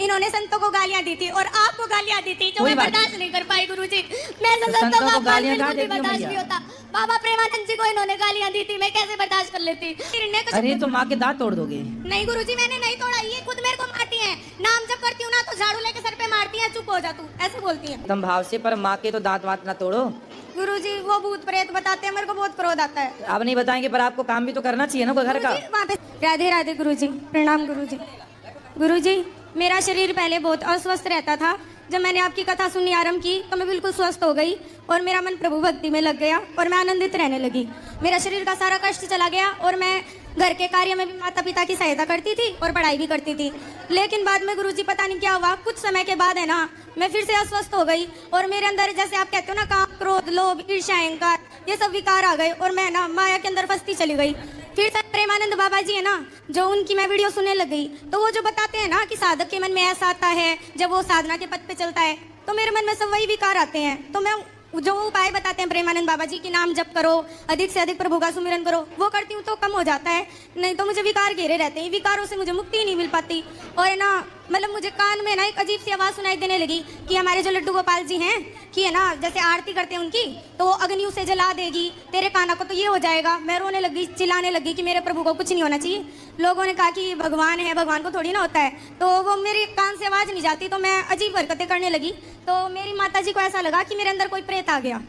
इन्होंने संतों को गालियां दी थी और आपको गालियां दी थी, जो मैं बर्दाश्त नहीं कर पाई गुरुजी। मैं संतों को गालियां कहाँ देती हो बर्दाश्त नहीं होता। बाबा प्रेमानंद जी को इन्होंने गालियां दी थी, मैं कैसे बर्दाश्त कर लेती। अरे तो माँ के दांत तोड़ दोगे। नहीं गुरुजी, मैंने नहीं तोड़ा, ये खुद मेरे को मारती हैं। नाम जब करती हूँ ना तो झाड़ू लेके सर पे मारती हैं, चुप हो जा तू, ऐसे बोलती हैं। तुम भाव से, पर माँ के तो दांत वात ना तोड़ो। गुरुजी वो भूत प्रेत बताते हैं, मेरे को बहुत क्रोध आता है। अब नहीं बताएंगे, पर आपको काम भी तो करना चाहिए ना कोई घर का। वहाँ पे राधे राधे गुरुजी, प्रणाम गुरुजी। गुरुजी मेरा शरीर पहले बहुत अस्वस्थ रहता था, जब मैंने आपकी कथा सुननी आरंभ की तो मैं बिल्कुल स्वस्थ हो गई और मेरा मन प्रभु भक्ति में लग गया और मैं आनंदित रहने लगी। मेरा शरीर का सारा कष्ट चला गया और मैं घर के कार्य में भी माता पिता की सहायता करती थी और पढ़ाई भी करती थी। लेकिन बाद में गुरुजी पता नहीं क्या हुआ, कुछ समय के बाद है ना मैं फिर से अस्वस्थ हो गई और मेरे अंदर जैसे आप कहते हो ना काम, क्रोध, लोभ, ईर्ष्या, अहंकार, ये सब विकार आ गए और मैं ना माया के अंदर फंसती चली गई। फिर से प्रेमानंद बाबा जी है ना, जो उनकी मैं वीडियो सुनने लग गई, तो वो जो बताते हैं ना कि साधक के मन में ऐसा आता है जब वो साधना के पथ पे चलता है, तो मेरे मन में सब वही विकार आते हैं। तो मैं जो उपाय बताते हैं प्रेमानंद बाबा जी की, नाम जप करो, अधिक से अधिक प्रभु का सुमिरन करो, वो करती हूँ तो कम हो जाता है, नहीं तो मुझे विकार घेरे रहते हैं। विकारों से मुझे मुक्ति नहीं मिल पाती। और है ना मतलब मुझे कान में ना एक अजीब सी आवाज़ सुनाई देने लगी कि हमारे जो लड्डू गोपाल जी हैं कि है ना जैसे आरती करते हैं उनकी, तो वो अग्नि उसे जला देगी, तेरे काना को तो ये हो जाएगा। मैं रोने लगी, चिल्लाने लगी कि मेरे प्रभु को कुछ नहीं होना चाहिए। लोगों ने कहा कि भगवान है, भगवान को थोड़ी ना होता है, तो वो मेरे कान से आवाज़ नहीं जाती, तो मैं अजीब हरकतें करने लगी। तो मेरी माता जी को ऐसा लगा कि मेरे अंदर कोई प्रेत आ गया।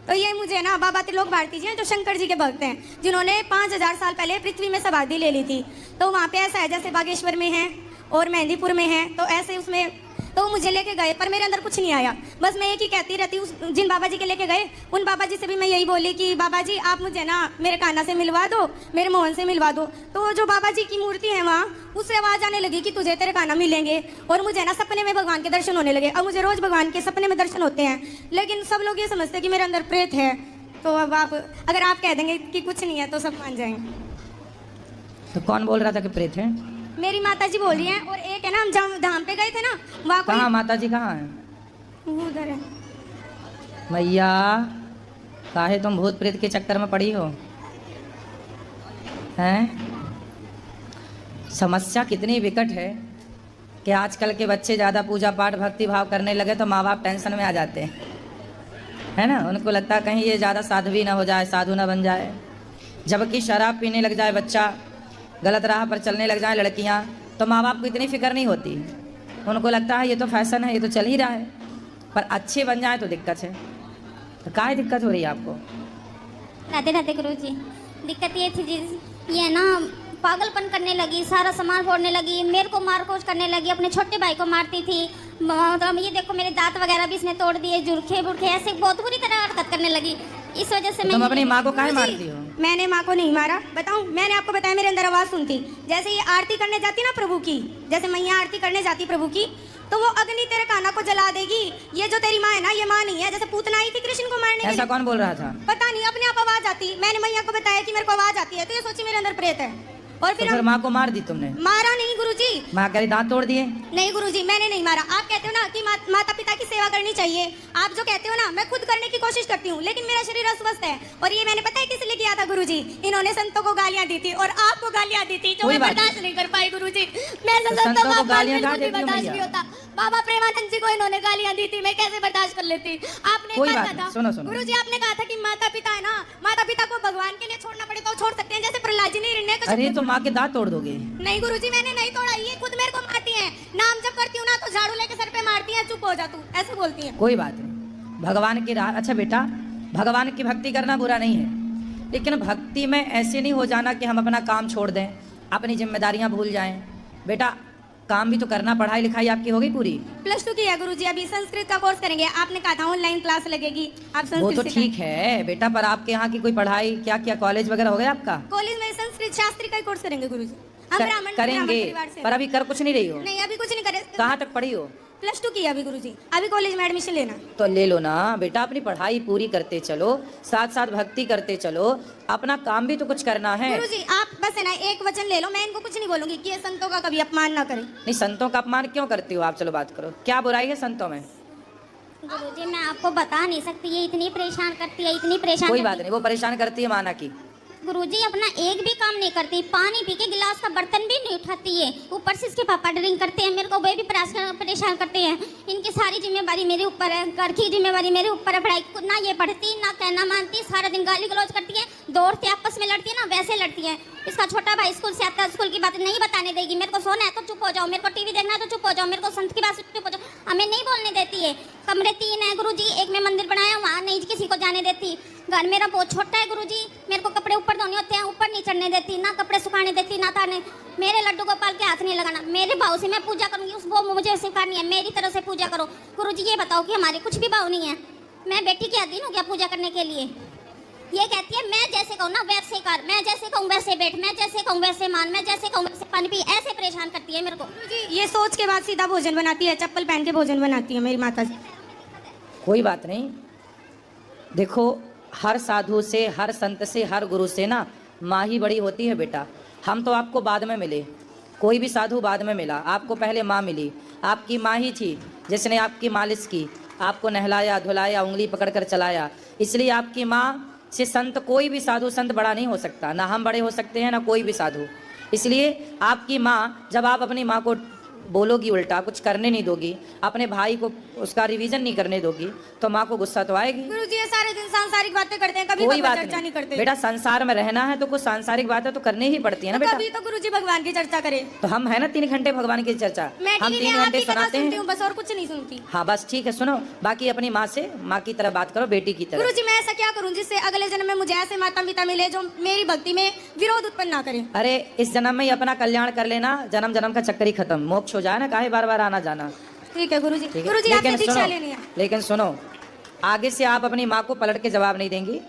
तो ये मुझे ना बाबा त्रिलोक भारती जी हैं, जो शंकर जी के भक्त हैं, जिन्होंने 5000 साल पहले पृथ्वी में समाधि ले ली थी। तो वहाँ पे ऐसा है जैसे बागेश्वर में है और मेहंदीपुर में है, तो ऐसे उसमें तो मुझे लेके गए, पर मेरे अंदर कुछ नहीं आया। बस मैं एक ही कहती रहती हूँ, जिन बाबा जी के लेके गए उन बाबा जी से भी मैं यही बोली कि बाबा जी आप मुझे ना मेरे कान्हा से मिलवा दो, मेरे मोहन से मिलवा दो। तो जो बाबा जी की मूर्ति है वहाँ, उससे आवाज़ आने लगी कि तुझे तेरे कान्हा मिलेंगे। और मुझे ना सपने में भगवान के दर्शन होने लगे। अब मुझे रोज़ भगवान के सपने में दर्शन होते हैं, लेकिन सब लोग ये समझते हैं कि मेरे अंदर प्रेत है। तो अब आप अगर आप कह देंगे कि कुछ नहीं है तो सब मान जाएंगे। तो कौन बोल रहा था कि प्रेत है? मेरी माता जी बोल रही हैं, और एक है ना हम जहाँ धाम पे गए थे ना वहाँ कहाँ माता जी कहाँ है? वो उधर है। मैया काहे तुम भूत प्रेत के चक्कर में पड़ी हो? हैं? समस्या कितनी विकट है कि आजकल के बच्चे ज़्यादा पूजा पाठ भक्ति भाव करने लगे तो माँ बाप टेंशन में आ जाते हैं, है ना। उनको लगता है कहीं ये ज़्यादा साध्वी ना हो जाए, साधु ना बन जाए। जबकि शराब पीने लग जाए बच्चा, गलत राह पर चलने लग जाए लड़कियां, तो माँ बाप को इतनी फिक्र नहीं होती। उनको लगता है ये तो फैशन है, ये तो चल ही रहा है। पर अच्छे बन जाए तो दिक्कत है। तो काहे दिक्कत हो रही है आपको? राधे राधे गुरु जी। दिक्कत ये थी जी, ये ना पागलपन करने लगी, सारा सामान फोड़ने लगी, मेरे को मारकोच करने लगी, अपने छोटे भाई को मारती थी। मतलब ये देखो मेरे दांत वगैरह भी इसने तोड़ दिए, जुर्खे बुरखे ऐसे बहुत बुरी तरह हरकत करने लगी। इस वजह से तुम अपनी माँ को काहे मारती हो? मैंने माँ को नहीं मारा, बताऊं? मैंने आपको बताया मेरे अंदर आवाज़ सुनती, जैसे ये आरती करने जाती ना प्रभु की, जैसे मैया आरती करने जाती प्रभु की, तो वो अग्नि तेरे काना को जला देगी। ये जो तेरी माँ है ना, ये माँ नहीं है। जैसे पूतना आई थी कृष्ण को मारने के लिए। ऐसा कौन बोल रहा था? पता नहीं, अपने आप आवाज आती। मैंने मैया को बताया कि मेरे को आवाज आती है, तो ये सोची मेरे अंदर प्रेत है। और फिर माँ को मार दी तुमने? मारा नहीं गुरुजी। माँ कह रही दांत तोड़ दिए? नहीं गुरुजी, मैंने नहीं मारा। आप कहते हो ना कि माता पिता की सेवा करनी चाहिए, आप जो कहते हो ना, मैं खुद करने की कोशिश करती हूँ, लेकिन मेरा शरीर अस्वस्थ है। और ये मैंने पता है किस लिए किया था गुरुजी? इन्होंने संतों को गालियाँ दी थी और आपको गालियाँ दी थी, जो मैं बर्दाश्त नहीं कर पाई गुरुजी। मैं संतों को गालियाँ बर्दाश्त नहीं होता। बाबा प्रेमानंद जी को इन्होंने गालियाँ दी थी, मैं कैसे बर्दाश्त कर लेती? आपने कहा था गुरुजी, आपने कहा था कि माता पिता है ना, माता पिता को भगवान के लिए छोड़ना पड़े तो छोड़ सकते हैं, जैसे प्रहलाद जी ने। अरे तो माँ के दांत तोड़ दोगे? नहीं गुरुजी, मैंने नहीं तोड़ा, ये खुद मेरे को मारती हैं। नाम जब करती हूँ ना तो झाड़ू लेके सर पे मारती हैं, चुप हो जा तू, ऐसे बोलती हैं। कोई बात नहीं, भगवान की राह। अच्छा बेटा, भगवान की भक्ति करना बुरा नहीं है, लेकिन भक्ति में ऐसे नहीं हो जाना कि हम अपना काम छोड़ दें, अपनी जिम्मेदारियां भूल जाएं। बेटा काम भी तो करना। पढ़ाई लिखाई आपकी हो गई पूरी? +2 की है गुरुजी, अभी संस्कृत का कोर्स करेंगे। आपने कहा था ऑनलाइन क्लास लगेगी, आप संस्कृत। वो तो ठीक है बेटा, पर आपके यहाँ की कोई पढ़ाई क्या क्या कॉलेज वगैरह हो गया आपका? कॉलेज में संस्कृत शास्त्री का कोर्स करेंगे गुरुजी। करेंगे, पर अभी कर कुछ नहीं रही हो? नहीं, अभी कुछ नहीं करे। कहाँ तक पढ़ी हो? +2 की है अभी गुरुजी, अभी कॉलेज में एडमिशन लेना। तो ले लो ना बेटा, अपनी पढ़ाई पूरी करते चलो, साथ साथ भक्ति करते चलो, अपना काम भी तो कुछ करना है। गुरुजी आप बस है ना एक वचन ले लो, मैं इनको कुछ नहीं बोलूंगी कि ये संतों का कभी अपमान ना करें। नहीं, संतों का अपमान क्यों करती हो आप? चलो बात करो, क्या बुराई है संतों में? गुरुजी मैं आपको बता नहीं सकती, ये इतनी परेशान करती है, इतनी परेशान। कोई बात नहीं, वो परेशान करती है माना की, गुरुजी अपना एक भी काम नहीं करती, पानी पी के गिलास का बर्तन भी नहीं उठाती है। ऊपर से इसके पापा ड्रिंक करते हैं, मेरे को वे भी परेशान करते हैं। इनकी सारी जिम्मेवारी मेरे ऊपर है, घर की जिम्मेवारी मेरे ऊपर है। पढ़ाई ना ये पढ़ती ना कहना मानती, सारा दिन गाली गलौज करती है, दौड़ते आपस में लड़ती है ना वैसे लड़ती है। इसका छोटा भाई स्कूल से आता है, स्कूल की बात नहीं बताने देगी। मेरे को सोना है तो चुप हो जाओ, मेरे को टीवी देखना है तो चुप हो जाओ, मेरे को संत की बात से चुप हो जाओ, हमें नहीं बोलने देती है। कमरे 3 है गुरुजी, एक में मंदिर बनाया, वहाँ नहीं किसी को जाने देती। घर मेरा बहुत छोटा है गुरुजी, मेरे को कपड़े ऊपर धोने होते हैं, ऊपर नहीं चढ़ने देती, ना कपड़े सुखाने देती, ना ताने। मेरे लड्डू गोपाल के हाथ नहीं लगाना। मेरे भाव से मैं पूजा करूंगी, उस वो मुझे सिखानी है, मेरी तरह से पूजा करो। गुरुजी ये बताओ कि हमारे कुछ भी भाव नहीं है, मैं बेटी की अधीन हूँ क्या पूजा करने के लिए? ये कहती है मैं जैसे कहूँ ना वैसे कर, मैं जैसे कहूँ वैसे बैठ, मैं जैसे कहूँ वैसे मान, मैं जैसे कहूँ वैसे पानी पी, ऐसे परेशान करती है मेरे को। जी ये सोच के बाद सीधा भोजन बनाती है, चप्पल पहन के भोजन बनाती है मेरी माता जी। कोई बात नहीं, देखो हर साधु से, हर संत से, हर गुरु से ना माँ ही बड़ी होती है बेटा। हम तो आपको बाद में मिले, कोई भी साधु बाद में मिला, आपको पहले माँ मिली। आपकी माँ ही थी जिसने आपकी मालिश की, आपको नहलाया धुलाया, उंगली पकड़कर चलाया। इसलिए आपकी माँ से संत, कोई भी साधु संत बड़ा नहीं हो सकता, ना हम बड़े हो सकते हैं ना कोई भी साधु। इसलिए आपकी माँ, जब आप अपनी माँ को बोलोगी उल्टा, कुछ करने नहीं दोगी, अपने भाई को उसका रिवीजन नहीं करने दोगी, तो माँ को गुस्सा तो आएगी। गुरुजी ये सारे दिन सांसारिक बातें करते हैं, कभी कोई बात चर्चा नहीं करते। बेटा, संसार में रहना है तो कुछ सांसारिक बातें तो करनी ही पड़ती है ना तो बेटा। कभी तो गुरुजी भगवान की चर्चा करे। तो हम है ना 3 घंटे भगवान की चर्चा, मैं हम 3 घंटे सुनाते हैं बस, और कुछ नहीं सुनती। हाँ बस ठीक है, सुनो। बाकी अपनी माँ से माँ की तरह बात करो, बेटी की तरह। गुरुजी मैं ऐसा क्या करूं जिससे अगले जन्म में मुझे ऐसे माता पिता मिले जो मेरी भक्ति में विरोध उत्पन्न ना करे। अरे इस जन्म में ही अपना कल्याण कर लेना, जन्म जन्म का चक्कर ही खत्म, मोक्ष हो जाए ना, काहे बार बार आना जाना। ठीक है गुरुजी। ठीक है? गुरुजी आपसे दीक्षा लेनी है। लेकिन सुनो, आगे से आप अपनी माँ को पलट के जवाब नहीं देंगी,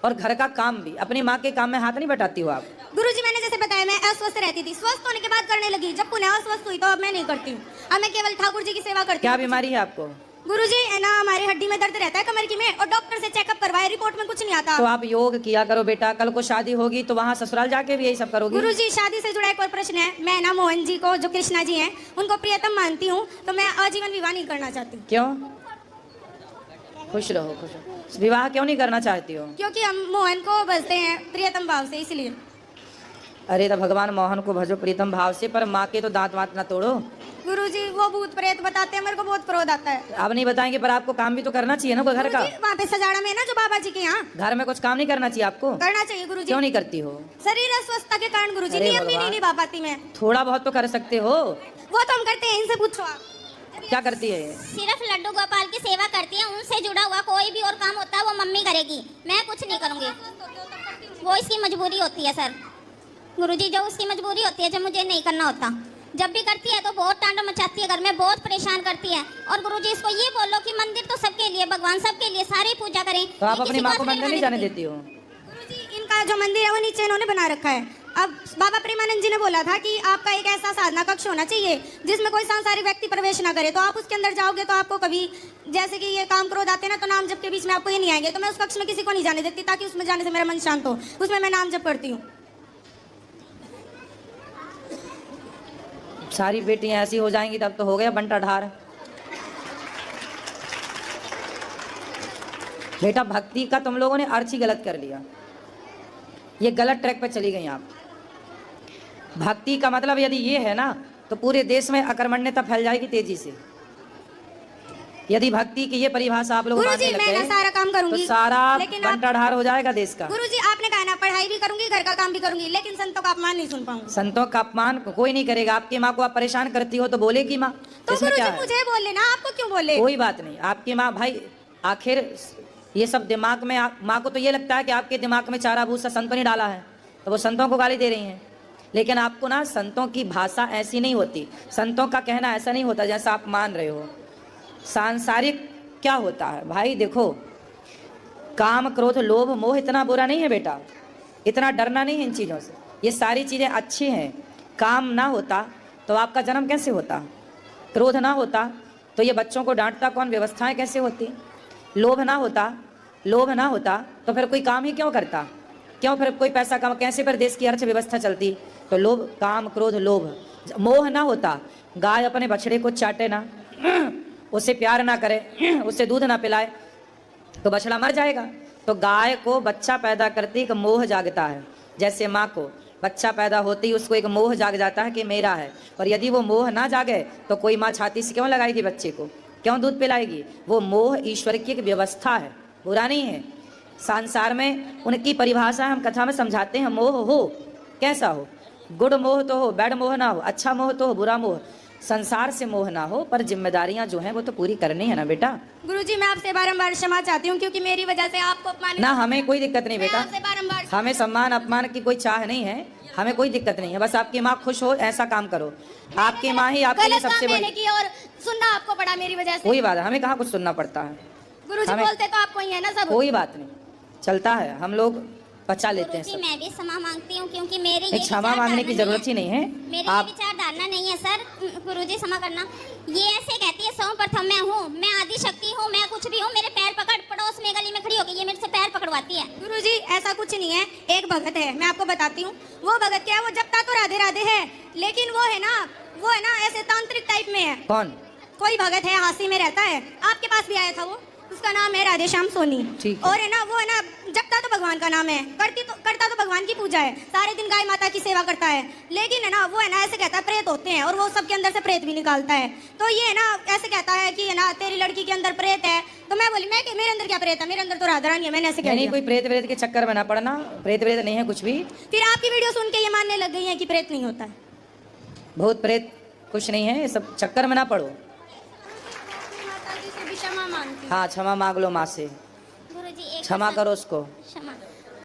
और घर का काम भी, अपनी माँ के काम में हाथ नहीं बटाती हो आप। गुरुजी मैंने जैसे बताया, मैं अस्वस्थ रहती थी, स्वस्थ होने के बाद करने लगी, जब पुनः अस्वस्थ हुई तो अब मैं नहीं करती हूँ। अब मैं केवल ठाकुर जी की सेवा करती हूँ। क्या बीमारी है आपको? गुरुजी है ना, हमारी हड्डी में दर्द रहता है कमर की में, और डॉक्टर से चेकअप करवाए, रिपोर्ट में कुछ नहीं आता। तो आप योग किया करो बेटा, कल को शादी होगी तो वहाँ ससुराल जाके भी यही सब करोगी। गुरुजी शादी से जुड़ा एक और प्रश्न है। मैं ना मोहन जी को, जो कृष्णा जी हैं, उनको प्रियतम मानती हूँ, तो मैं आजीवन विवाह नहीं करना चाहती। क्यों? खुश रहो, खुश रहो। विवाह क्यों नहीं करना चाहती हो? क्योंकि हम मोहन को भजते हैं प्रियतम भाव से, इसलिए। अरे तो भगवान मोहन को भजो प्रीतम भाव से, पर माँ के तो दांत वात ना तोड़ो। गुरुजी वो भूत प्रेत बताते हैं, मेरे को बहुत क्रोध आता है। अब नहीं बताएंगे, पर आपको काम भी तो करना चाहिए ना कोई घर का। वहाँ पे सजाड़ा में है ना जो बाबा जी के यहाँ, घर में कुछ काम नहीं करना चाहिए आपको? करना चाहिए गुरुजी। क्यों नहीं करती हो? शरीर अस्वस्थता के कारण गुरुजी, अरे नियम भी नहीं भगवान। निभा पाती मैं। थोड़ा बहुत तो कर सकते हो। वो तो हम करते हैं, इनसे पूछो आप। क्या करती है? सिर्फ लड्डू गोपाल की सेवा करती है, उनसे जुड़ा हुआ कोई भी और काम होता है वो मम्मी करेगी, मैं कुछ नहीं करूँगी। वो इसकी मजबूरी होती है सर गुरुजी, जो उसकी मजबूरी होती है, जब मुझे नहीं करना होता। जब भी करती है तो बहुत तांडव मचाती है, घर में बहुत परेशान करती है। और गुरुजी इसको ये बोलो कि मंदिर तो सबके लिए, भगवान सबके लिए, सारे पूजा करें। तो आप अपनी माँ को मंदिर नहीं जाने देती हो? गुरुजी इनका जो मंदिर है वो नीचे इन्होंने बना रखा है। अब बाबा प्रेमानंद जी ने बोला था कि आपका एक ऐसा साधना कक्ष होना चाहिए जिसमें कोई सांसारिक व्यक्ति प्रवेश ना करे, तो आप उसके अंदर जाओगे तो आपको कभी, जैसे कि ये काम क्रोध आते हैं ना, तो नाम जप के बीच में आपको ये नहीं आएंगे। तो मैं उस कक्ष में किसी को नहीं जाने देती, ताकि उसमें जाने से मेरा मन शांत हो। उसमें मैं नाम जप करती हूँ। सारी बेटियां ऐसी हो जाएंगी तब तो हो गया बंटा ढार। बेटा भक्ति का तुम लोगों ने अर्थ ही गलत कर लिया, ये गलत ट्रैक पर चली गई आप। भक्ति का मतलब यदि ये है ना, तो पूरे देश में अकर्मण्यता फैल जाएगी तेजी से। यदि भक्ति की ये परिभाषा आप लोग गुरुजी मानने लग मैं ना गए, सारा काम करूंगी, तो सारा लेकिन आप, बंटा ढार हो जाएगा देश का। गुरुजी आपने कहा ना पढ़ाई भी करूंगी, घर का काम भी करूंगी, लेकिन संतों का अपमान नहीं सुन पाऊंगी। संतों का अपमान कोई नहीं करेगा। आपकी माँ को आप परेशान करती हो तो बोलेगी माँ, तो इसमें क्या गुरुजी है? मुझे बोल लेना, आपको क्यों बोले? कोई बात नहीं। आपकी माँ, भाई आखिर ये सब दिमाग में, माँ को तो ये लगता है कि आपके दिमाग में चारा भूसा संतों ने डाला है, तो वो संतों को गाली दे रही हैं। लेकिन आपको ना संतों की भाषा ऐसी नहीं होती, संतों का कहना ऐसा नहीं होता जैसा आप मान रहे हो। सांसारिक क्या होता है भाई, देखो काम क्रोध लोभ मोह इतना बुरा नहीं है बेटा, इतना डरना नहीं है इन चीज़ों से। ये सारी चीज़ें अच्छी हैं। काम ना होता तो आपका जन्म कैसे होता? क्रोध ना होता तो ये बच्चों को डांटता कौन? व्यवस्थाएं कैसे होती? लोभ ना होता तो फिर कोई काम ही क्यों करता? क्यों फिर कोई पैसा कमा, कैसे फिर देश की अर्थव्यवस्था चलती? तो लोभ, काम क्रोध लोभ। मोह ना होता, गाय अपने बछड़े को चाटे ना, उससे प्यार ना करे, उससे दूध ना पिलाए, तो बछड़ा मर जाएगा। तो गाय को बच्चा पैदा करती एक मोह जागता है, जैसे माँ को बच्चा पैदा होते ही उसको एक मोह जाग जाता है कि मेरा है, और यदि वो मोह ना जागे तो कोई माँ छाती से क्यों लगाएगी बच्चे को, क्यों दूध पिलाएगी। वो मोह ईश्वर की एक व्यवस्था है, बुरा नहीं है। संसार में उनकी परिभाषा हम कथा में समझाते हैं। मोह हो कैसा हो, गुड मोह तो हो, बैड मोह ना हो, अच्छा मोह तो हो, बुरा मोह, संसार से मोह ना हो, पर जिम्मेदारियां जो हैं वो तो पूरी करनी है ना बेटा। गुरुजी मैं आपसे बारंबार क्षमा चाहती हूँ, क्योंकि मेरी वजह से आपको अपमान ना हमें कोई दिक्कत नहीं मैं बेटा, आपसे बारंबार हमें सम्मान अपमान की कोई चाह नहीं है, हमें कोई दिक्कत नहीं है। बस आपकी माँ खुश हो ऐसा काम करो, आपकी माँ ही आपके लिए गलत काम सबसे मैंने बड़ी। की और सुनना आपको पड़ा मेरी वजह से। कोई बात है, हमें कहाँ कुछ सुनना पड़ता है, गुरुजी हमें- बोलते तो आपको ही है ना सब। कोई बात नहीं, चलता है, हम लोग बचा लेते हैं गुरुजी सब। मैं भी क्षमा मांगती हूँ, क्योंकि मेरी ये नहीं, क्षमा विचारधारणा मांगने की नहीं जरूरत ही नहीं है। मेरी ये आप विचारधारणा नहीं है सर। गुरुजी क्षमा करना। ये ऐसे कहती है सर्वप्रथम मैं हूँ, मैं आदि शक्ति हूँ, मैं कुछ भी हूँ, मेरे पैर पकड़, पड़ोस में गली में खड़ी होकर ये मेरे से पैर पकड़वाती है। गुरुजी ऐसा कुछ नहीं है, एक भगत है, मैं आपको बताती हूँ। वो भगत क्या है, वो जपता तो राधे राधे है, लेकिन वो है ना ऐसे तांत्रिक टाइप में है। कौन? कोई भगत है, हासी में रहता है, आपके पास भी आया था वो, उसका नाम है राधे श्याम सोनी। ठीक है। और है ना वो है ना जपता तो भगवान का नाम है, करता तो भगवान की पूजा है, सारे दिन गाय माता की सेवा करता है, लेकिन है ना वो है ना ऐसे कहता है प्रेत होते हैं, और वो सबके अंदर से प्रेत भी निकालता है। तो ये है ना ऐसे कहता है कि है ना तेरी लड़की के अंदर प्रेत है। तो मैं बोली मैं मेरे अंदर क्या प्रेत है, मेरे अंदर तो राधा रानी है, मैंने ऐसे कह नहीं, दिया। कोई प्रेत व्रेत के चक्कर में ना पड़ना, प्रेत व्रेत नहीं है कुछ भी। फिर आपकी वीडियो सुन के ये मानने लग गई है कि प्रेत नहीं होता है। भूत प्रेत कुछ नहीं है, ये सब चक्कर में ना पड़ो। माता जी से भी क्षमा मांगती हूँ। हाँ क्षमा मांग लो माँ से, गुरुजी एक क्षमा करो उसको।